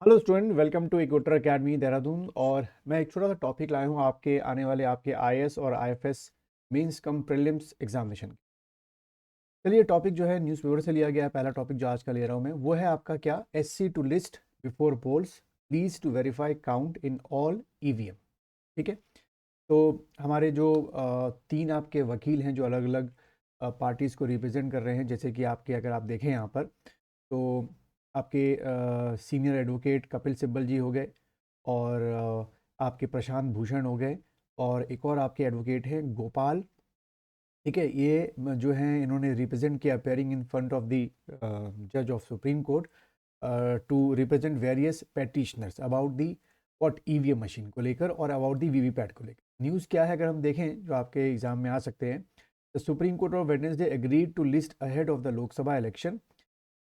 Hello student, welcome to Equator Academy Dehradun. और मैं एक छोटा सा टॉपिक लाया हूँ आपके आने वाले आपके आईएएस और आईएफएस मेंस कम प्रीलिम्स एग्जामिनेशन। चलिए, टॉपिक जो है न्यूज़पेपर से लिया गया है। पहला टॉपिक जो आज का ले रहा हूँ मैं, वो है आपका क्या, SC to list before polls, please to verify count in all EVM. ठीक है। तो हमारे जो तीन आपके वकील हैं जो अलग अलग पार्टीज़ को रिप्रेजेंट कर रहे हैं, जैसे कि आपके अगर आप देखें यहाँ पर, तो आपके सीनियर एडवोकेट कपिल सिब्बल जी हो गए, और आपके प्रशांत भूषण हो गए, और एक और आपके एडवोकेट हैं गोपाल। ठीक है, ये जो हैं इन्होंने रिप्रेजेंट किया appearing in front of the जज of supreme court to represent various petitioners about the what EVM machine को लेकर और अबाउट दी वीवीपैट को लेकर। न्यूज़ क्या है अगर हम देखें जो आपके एग्जाम में आ सकते हैं। The supreme court of Wednesday agreed to list ahead of the Lok Sabha election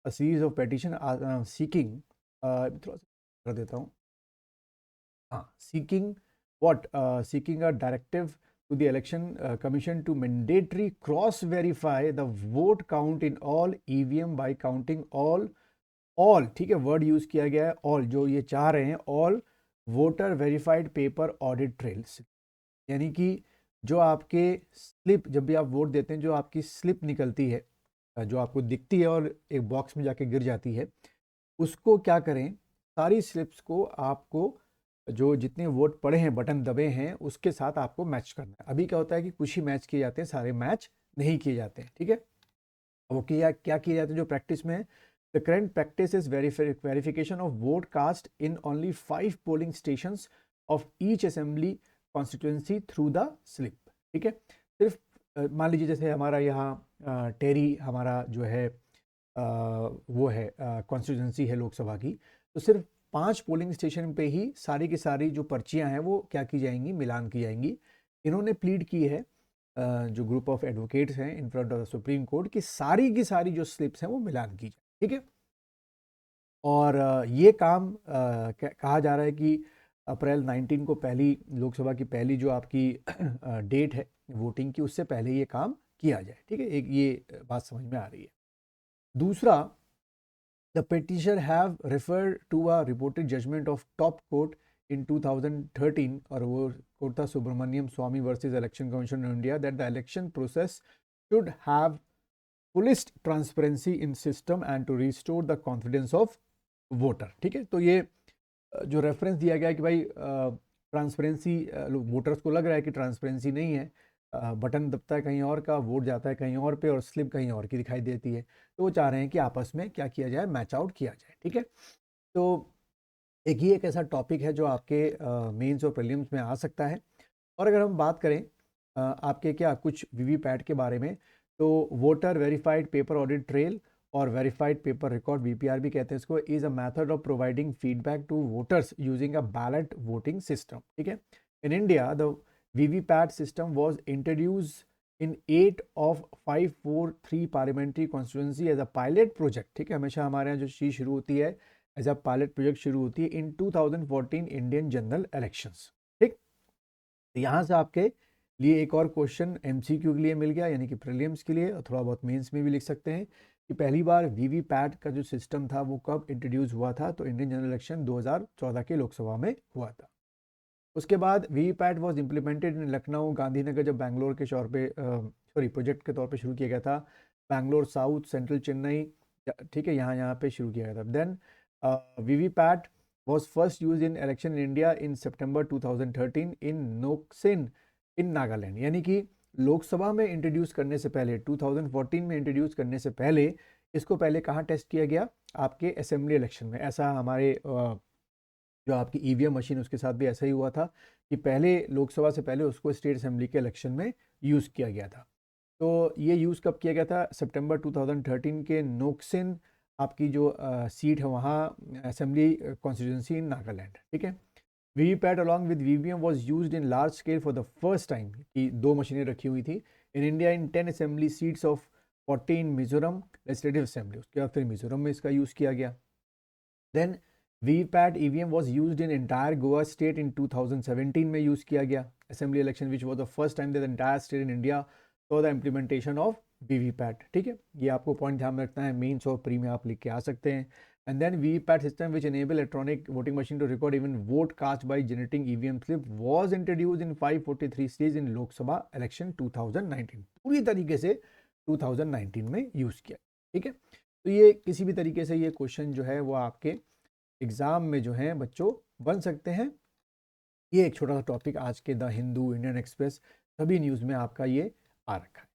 a series of petition seeking, थोड़ा सा कर देता हूँ, हाँ, seeking what, seeking a directive to the election commission to mandatory cross verify the vote count in all EVM by counting all, ठीक है, word use किया गया है ऑल, जो ये चाह रहे हैं all voter verified paper audit trails. यानी कि जो आपके स्लिप, जब भी आप वोट देते हैं, जो आपकी स्लिप निकलती है, जो आपको दिखती है और एक बॉक्स में जाके गिर जाती है, उसको क्या करें, सारी स्लिप्स को आपको जो जितने वोट पड़े हैं, बटन दबे हैं, उसके साथ आपको मैच करना है। अभी क्या होता है कि कुछ ही मैच किए जाते हैं, सारे मैच नहीं किए जाते हैं। ठीक है, वो किया क्या किया जाता है जो प्रैक्टिस में है। The current practice is verification of vote cast in only 5 polling stations of each assembly constituency through the slip. ठीक है, सिर्फ मान लीजिए जैसे हमारा यहाँ टेरी हमारा जो है वो है कॉन्स्टिट्यूंसी है लोकसभा की, तो सिर्फ 5 पोलिंग स्टेशन पे ही सारी की सारी जो पर्चियां हैं वो क्या की जाएंगी, मिलान की जाएंगी। इन्होंने प्लीड की है जो ग्रुप ऑफ एडवोकेट्स हैं इन front of the supreme court, की सारी जो स्लिप्स हैं वो मिलान की जाए। ठीक है, और ये काम कहा जा रहा है कि अप्रैल 19 को पहली लोकसभा की पहली जो आपकी डेट है वोटिंग की, उससे पहले ये काम किया जाए। ठीक है, एक ये बात समझ में आ रही है। दूसरा, the petitioner have referred to a reported judgment of top court in 2013, और वो कोर्ट था Subramanian Swamy versus election commission of India, that the election process should have fullest transparency in system and to restore the confidence of voter। ठीक है, तो ये जो reference दिया गया है कि भाई ट्रांसपेरेंसी, वोटर्स को लग रहा है कि ट्रांसपेरेंसी नहीं है, बटन दबता है कहीं और का, वोट जाता है कहीं और पे, और स्लिप कहीं और की दिखाई देती है। तो वो चाह रहे हैं कि आपस में क्या किया जाए, मैच आउट किया जाए। ठीक है, तो एक ऐसा टॉपिक है जो आपके मेंस और प्रीलिम्स में आ सकता है। और अगर हम बात करें आपके क्या कुछ वीवीपैट के बारे में, तो voter verified paper audit trail और वेरीफाइड पेपर रिकॉर्ड, वीपीआर भी कहते हैं इसको, is a method of providing feedback to voters using a ballot voting system. ठीक है, in India the VVPAT system was introduce in 8 of 543 parliamentary constituency as a pilot project. ठीक है, हमेशा हमारे यहाँ जो चीज़ शुरू होती है एज अ पायलट प्रोजेक्ट शुरू होती है इन 2014 इंडियन जनरल इलेक्शंस। ठीक, तो यहाँ से आपके लिए एक और क्वेश्चन एमसीक्यू के लिए मिल गया, यानी कि प्रीलिम्स के लिए, और थोड़ा बहुत मेंस में भी लिख सकते हैं कि पहली बार वीवीपैट का जो सिस्टम था वो कब इंट्रोड्यूस हुआ था, तो इंडियन जनरल इलेक्शन 2014 के लोकसभा में हुआ था। उसके बाद VVPAT was implemented in Lucknow Gandhinagar, जब बैंगलोर के तौर पे प्रोजेक्ट के तौर पे शुरू किया गया था, बैंगलोर साउथ, सेंट्रल चेन्नई, ठीक है, यहाँ यहाँ पे शुरू किया गया था। Then VVPAT was first used in election in India in September 2013 in Noksin in Nagaland. यानी कि लोकसभा में इंट्रोड्यूस करने से पहले, 2014 में इंट्रोड्यूस करने से पहले, इसको पहले कहाँ टेस्ट किया गया, आपके असेंबली इलेक्शन में। ऐसा हमारे जो आपकी ईवीएम मशीन उसके साथ भी ऐसा ही हुआ था कि पहले लोकसभा से पहले उसको स्टेट असेंबली के इलेक्शन में यूज़ किया गया था। तो ये यूज़ कब किया गया था, सितंबर 2013 के नोक्सिन आपकी जो सीट है वहाँ, असेंबली कॉन्स्टिट्यूंसी इन नागालैंड। ठीक है, VVPAT along with VVM was used in large scale for the first time, कि 2 मशीनें रखी हुई थी in India in 10 assembly seats of 14 Mizoram legislative assembly. उसके बाद फिर मिजोरम में इसका यूज़ किया गया। Then VVPAT EVM was used in entire Goa state in 2017 में यूज़ किया गया assembly election, which was the first time that the entire state in India for the implementation of VVPAT. ठीक है, ये आपको पॉइंट ध्यान में रखना है, मेंस और प्री में आप लिख के आ सकते हैं। And then VVPAT system, which enable electronic voting machine to record even vote cast by generating EVM slip, was introduced in 543 states in Lok Sabha election 2019. पूरी तरीके से 2019 में यूज किया, ठीक है। तो ये किसी भी तरीके से ये क्वेश्चन जो है वो आपके एग्जाम में जो है बच्चों बन सकते हैं। ये एक छोटा सा टॉपिक आज के द हिंदू, इंडियन एक्सप्रेस, सभी न्यूज़ में आपका ये आ रखा है।